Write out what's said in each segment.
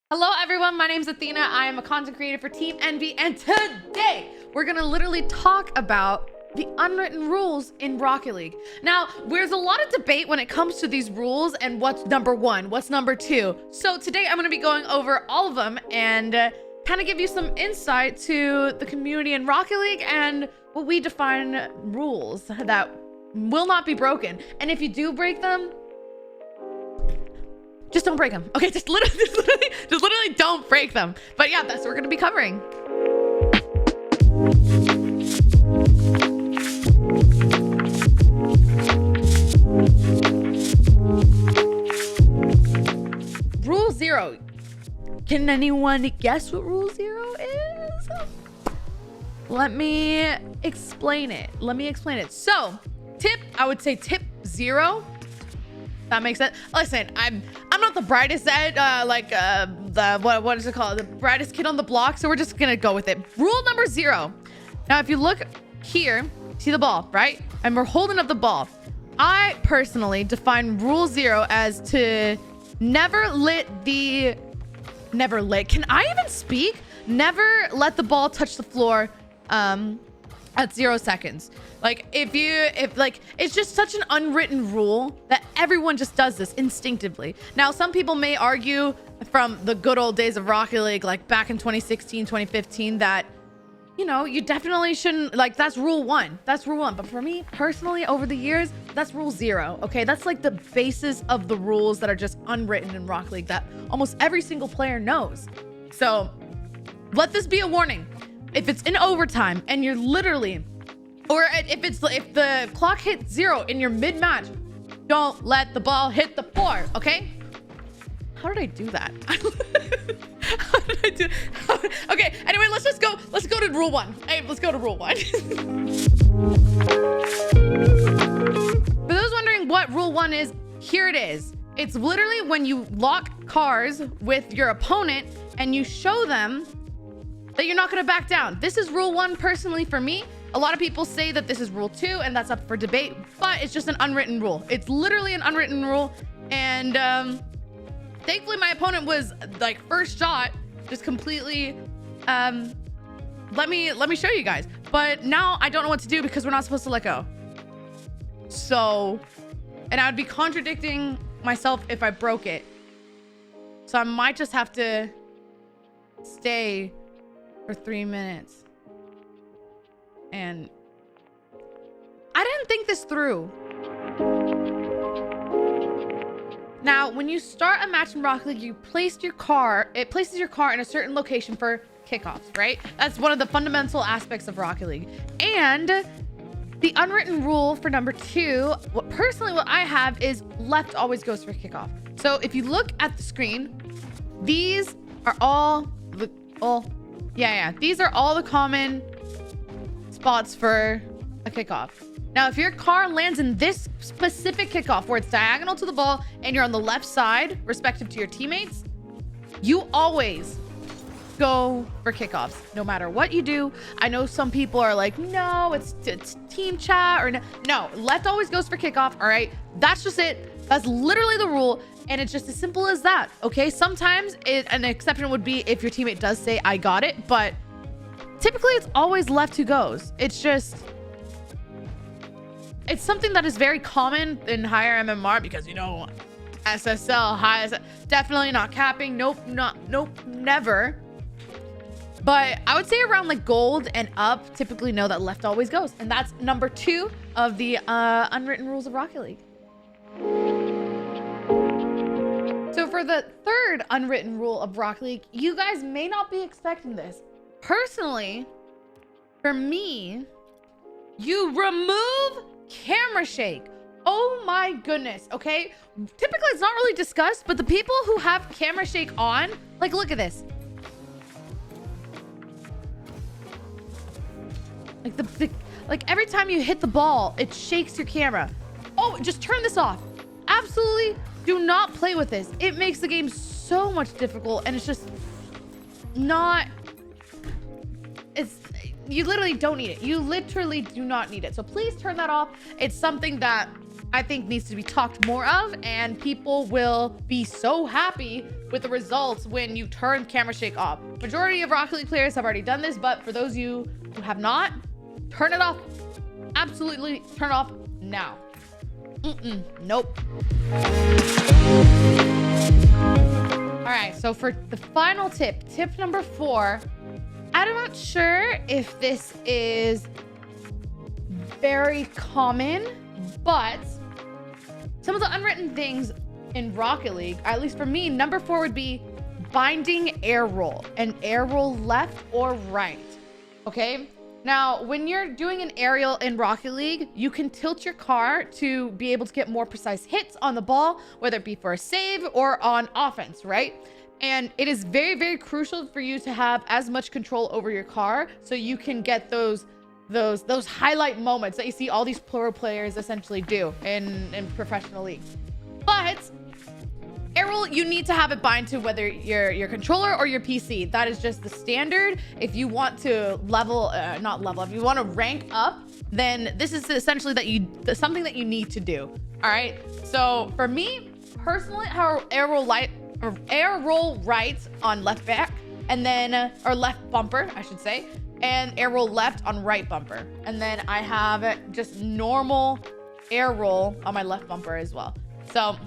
Hello everyone, my name's Athena. I am a content creator for Team Envy, and today we're gonna literally talk about the unwritten rules in Rocket League. Now, there's a lot of debate when it comes to these rules and what's number one, what's number two. So today I'm gonna be going over all of them and kind of give you some insight to the community in Rocket League and what we define rules that will not be broken. And if you do break them, just don't break them. Okay, just literally don't break them. But yeah, that's what we're gonna be covering. Rule 0. Can anyone guess what Rule 0 is? Let me explain it. So, I would say tip 0. That makes sense. Listen, I'm not the brightest at what is it called? The brightest kid on the block. So we're just gonna go with it. Rule number 0. Now, if you look here, see the ball, right? And we're holding up the ball. I personally define Rule 0 as to never let. Can I even speak? Never let the ball touch the floor at 0 seconds. It's just such an unwritten rule that everyone just does this instinctively. Now, some people may argue from the good old days of Rocket League, like back in 2016, 2015, that, you know, you definitely shouldn't, like, that's Rule 1. That's Rule 1. But for me, personally, over the years, that's Rule 0. Okay, that's like the basis of the rules that are just unwritten in Rocket League that almost every single player knows. So let this be a warning. If it's in overtime and you're literally, or if the clock hits 0 in your mid-match, don't let the ball hit the floor, okay? How did I do that? Okay, anyway, let's go to Rule 1. Hey, let's go to Rule 1. For those wondering what Rule 1 is, here it is. It's literally when you lock cars with your opponent and you show them that you're not going to back down. This is Rule 1 personally for me. A lot of people say that this is Rule 2, and that's up for debate, but it's just an unwritten rule. It's literally an unwritten rule. And thankfully my opponent was like first shot, just completely, let me show you guys. But now I don't know what to do because we're not supposed to let go. So, and I would be contradicting myself if I broke it. So I might just have to stay for 3 minutes. And I didn't think this through. Now, when you start a match in Rocket League, it places your car in a certain location for kickoffs, right? That's one of the fundamental aspects of Rocket League. And the unwritten rule for number 2, what I have is left always goes for kickoff. So if you look at the screen, these are all these are all the common spots for a kickoff. Now, if your car lands in this specific kickoff where it's diagonal to the ball and you're on the left side, respective to your teammates, you always go for kickoffs, no matter what you do. I know some people are like, no, it's team chat, or no, left always goes for kickoff. All right, that's just it. That's literally the rule. And it's just as simple as that. Okay, sometimes an exception would be if your teammate does say, I got it, but typically it's always left who goes. It's something that is very common in higher MMR because, you know, SSL, high, definitely not capping. Nope, never. But I would say around like gold and up, typically know that left always goes. And that's number 2 of the unwritten rules of Rocket League. So for the 3rd unwritten rule of Rocket League, you guys may not be expecting this. Personally, for me, you remove camera shake. Oh my goodness, okay? Typically, it's not really discussed, but the people who have camera shake on, like, look at this. Like every time you hit the ball, it shakes your camera. Oh, just turn this off. Absolutely do not play with this. It makes the game so much difficult, and it's just not... You literally don't need it. You literally do not need it. So please turn that off. It's something that I think needs to be talked more of, and people will be so happy with the results when you turn camera shake off. Majority of Rocket League players have already done this, but for those of you who have not, turn it off. Absolutely turn it off now. Nope. All right, so for the final tip number 4, I'm not sure if this is very common, but some of the unwritten things in Rocket League, at least for me, number 4 would be binding air roll, and air roll left or right. Okay. Now, when you're doing an aerial in Rocket League, you can tilt your car to be able to get more precise hits on the ball, whether it be for a save or on offense, right? And it is very, very crucial for you to have as much control over your car so you can get those highlight moments that you see all these pro players essentially do in professional leagues. But air roll, you need to have it bind to whether your controller or your PC. That is just the standard. If you want to if you want to rank up, then this is essentially something that you need to do. All right. So for me personally, how air roll right on left back, and then or left bumper, I should say, and air roll left on right bumper, and then I have just normal air roll on my left bumper as well. So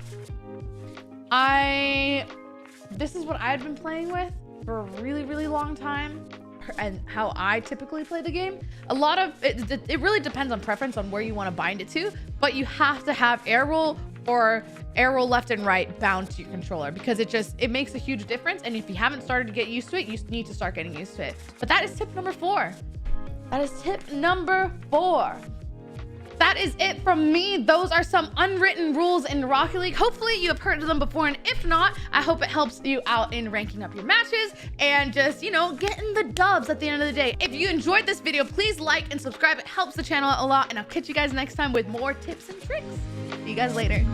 this is what I've been playing with for a really, really long time, and how I typically play the game. A lot of it really depends on preference on where you want to bind it to, but you have to have air roll or air roll left and right bound to your controller, because it makes a huge difference. And if you haven't started to get used to it, you need to start getting used to it. But that is tip number 4. That is tip number 4. That is it from me. Those are some unwritten rules in Rocket League. Hopefully you have heard of them before, and if not, I hope it helps you out in ranking up your matches and just, getting the dubs at the end of the day. If you enjoyed this video, please like and subscribe. It helps the channel a lot, and I'll catch you guys next time with more tips and tricks. See you guys later.